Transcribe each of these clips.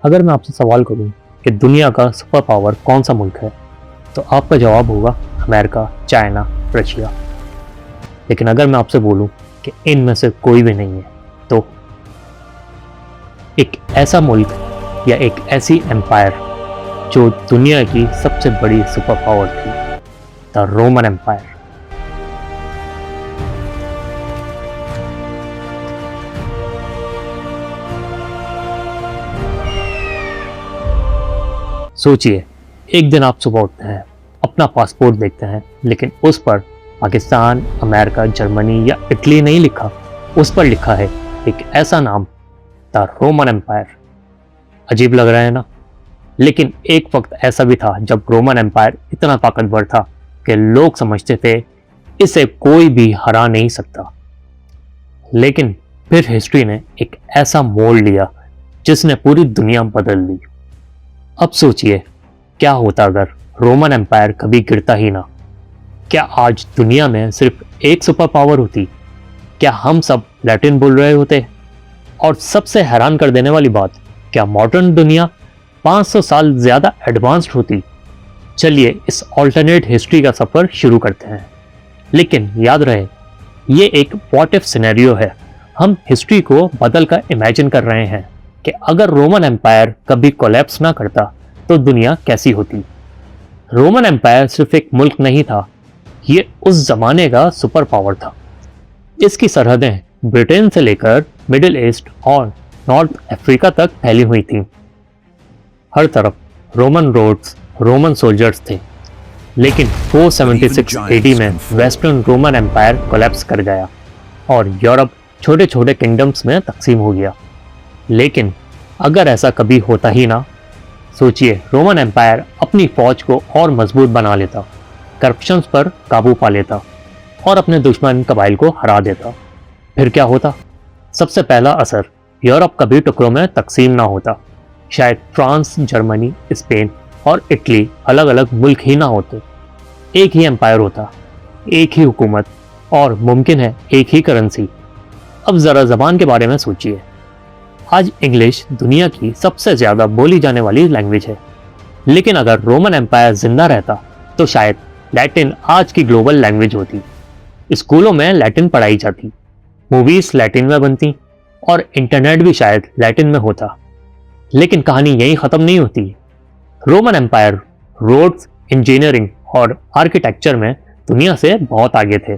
अगर मैं आपसे सवाल करूं कि दुनिया का सुपर पावर कौन सा मुल्क है, तो आपका जवाब होगा अमेरिका, चाइना, रशिया। लेकिन अगर मैं आपसे बोलूं कि इनमें से कोई भी नहीं है, तो एक ऐसा मुल्क या एक ऐसी एम्पायर जो दुनिया की सबसे बड़ी सुपर पावर थी, द रोमन एम्पायर। सोचिए, एक दिन आप सुबह उठते हैं, अपना पासपोर्ट देखते हैं, लेकिन उस पर पाकिस्तान, अमेरिका, जर्मनी या इटली नहीं लिखा, उस पर लिखा है एक ऐसा नाम, द रोमन एम्पायर। अजीब लग रहा है ना? लेकिन एक वक्त ऐसा भी था जब रोमन एम्पायर इतना ताकतवर था कि लोग समझते थे इसे कोई भी हरा नहीं सकता। लेकिन फिर हिस्ट्री ने एक ऐसा मोड़ लिया जिसने पूरी दुनिया बदल दी। अब सोचिए, क्या होता अगर रोमन एम्पायर कभी गिरता ही ना? क्या आज दुनिया में सिर्फ एक सुपर पावर होती? क्या हम सब लैटिन बोल रहे होते? और सबसे हैरान कर देने वाली बात, क्या मॉडर्न दुनिया 500 साल ज्यादा एडवांस्ड होती? चलिए इस ऑल्टरनेट हिस्ट्री का सफर शुरू करते हैं। लेकिन याद रहे, ये एक व्हाट इफ सिनेरियो है। हम हिस्ट्री को बदल कर इमेजिन कर रहे हैं कि अगर रोमन एम्पायर कभी कोलैप्स ना करता तो दुनिया कैसी होती। रोमन एम्पायर सिर्फ एक मुल्क नहीं था, ये उस जमाने का सुपर पावर था। इसकी सरहदें ब्रिटेन से लेकर मिडिल ईस्ट और नॉर्थ अफ्रीका तक फैली हुई थी। हर तरफ रोमन रोड्स, रोमन सोल्जर्स थे। लेकिन 476 AD में वेस्टर्न रोमन एम्पायर कोलैप्स कर गया और यूरोप छोटे छोटे किंगडम्स में तकसीम हो गया। लेकिन अगर ऐसा कभी होता ही ना, सोचिए, रोमन एम्पायर अपनी फौज को और मजबूत बना लेता, करप्शन पर काबू पा लेता और अपने दुश्मन कबाइल को हरा देता। फिर क्या होता? सबसे पहला असर, यूरोप कभी टुकड़ों में तकसीम ना होता। शायद फ्रांस, जर्मनी, स्पेन और इटली अलग अलग मुल्क ही ना होते। एक ही एम्पायर होता, एक ही हुकूमत और मुमकिन है एक ही करेंसी। अब ज़रा ज़बान के बारे में सोचिए। आज इंग्लिश दुनिया की सबसे ज़्यादा बोली जाने वाली लैंग्वेज है। लेकिन अगर रोमन एम्पायर जिंदा रहता तो शायद लैटिन आज की ग्लोबल लैंग्वेज होती। स्कूलों में लैटिन पढ़ाई जाती, मूवीज़ लैटिन में बनती और इंटरनेट भी शायद लैटिन में होता। लेकिन कहानी यहीं ख़त्म नहीं होती। रोमन एम्पायर रोड्स, इंजीनियरिंग और आर्किटेक्चर में दुनिया से बहुत आगे थे।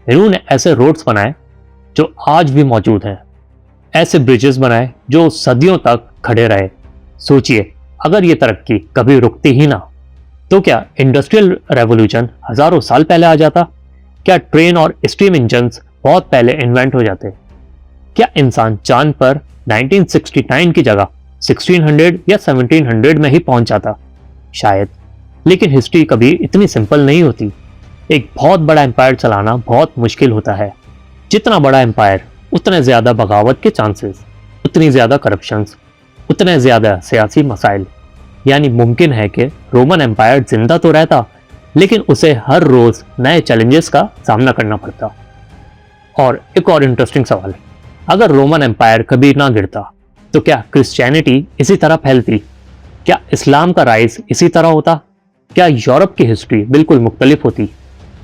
इन्होंने ऐसे रोड्स बनाए जो आज भी मौजूद हैं, ऐसे ब्रिजेस बनाए जो सदियों तक खड़े रहे। सोचिए, अगर ये तरक्की कभी रुकती ही ना, तो क्या इंडस्ट्रियल रेवोल्यूशन हजारों साल पहले आ जाता? क्या ट्रेन और स्टीम इंजन्स बहुत पहले इन्वेंट हो जाते? क्या इंसान चांद पर 1969 की जगह 1600 या 1700 में ही पहुंच जाता? शायद। लेकिन हिस्ट्री कभी इतनी सिंपल नहीं होती। एक बहुत बड़ा एम्पायर चलाना बहुत मुश्किल होता है। जितना बड़ा एम्पायर, उतने ज़्यादा बगावत के चांसेस, उतनी ज़्यादा करप्शंस, उतने ज़्यादा सियासी मसाइल। यानी मुमकिन है कि रोमन एम्पायर जिंदा तो रहता, लेकिन उसे हर रोज़ नए चैलेंजेस का सामना करना पड़ता। और एक और इंटरेस्टिंग सवाल, अगर रोमन एम्पायर कभी ना गिरता तो क्या क्रिश्चियनिटी इसी तरह फैलती? क्या इस्लाम का राइज इसी तरह होता? क्या यूरोप की हिस्ट्री बिल्कुल मुख्तलिफ होती?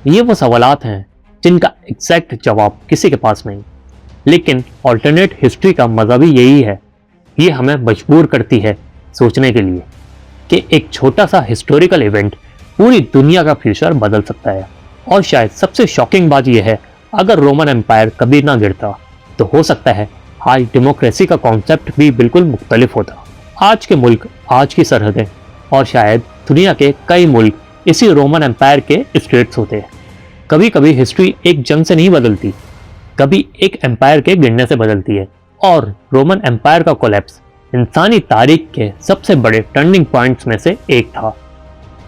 ये वो सवालात हैं जिनका एग्जैक्ट जवाब किसी के पास नहीं। लेकिन ऑल्टरनेट हिस्ट्री का मज़ा भी यही है, ये हमें मजबूर करती है सोचने के लिए कि एक छोटा सा हिस्टोरिकल इवेंट पूरी दुनिया का फ्यूचर बदल सकता है। और शायद सबसे शॉकिंग बात यह है, अगर रोमन एम्पायर कभी ना गिरता तो हो सकता है आज डेमोक्रेसी का कॉन्सेप्ट भी बिल्कुल मुख्तलिफ होता। आज के मुल्क, आज की सरहदें और शायद दुनिया के कई मुल्क इसी रोमन एम्पायर के स्टेट्स होते। कभी कभी हिस्ट्री एक जंग से नहीं बदलती, कभी एक एम्पायर के गिरने से बदलती है। और रोमन एम्पायर का कोलैप्स इंसानी तारीख के सबसे बड़े टर्निंग पॉइंट्स में से एक था।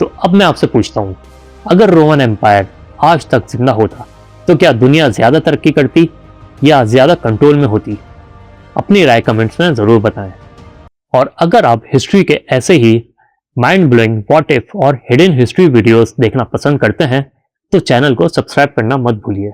तो अब मैं आपसे पूछता हूँ, अगर रोमन एम्पायर आज तक जिंदा होता तो क्या दुनिया ज़्यादा तरक्की करती या ज़्यादा कंट्रोल में होती? अपनी राय कमेंट्स में ज़रूर बताएं। और अगर आप हिस्ट्री के ऐसे ही माइंड ब्लोइंग, व्हाट इफ और हिडन हिस्ट्री वीडियोस देखना पसंद करते हैं तो चैनल को सब्सक्राइब करना मत भूलिए।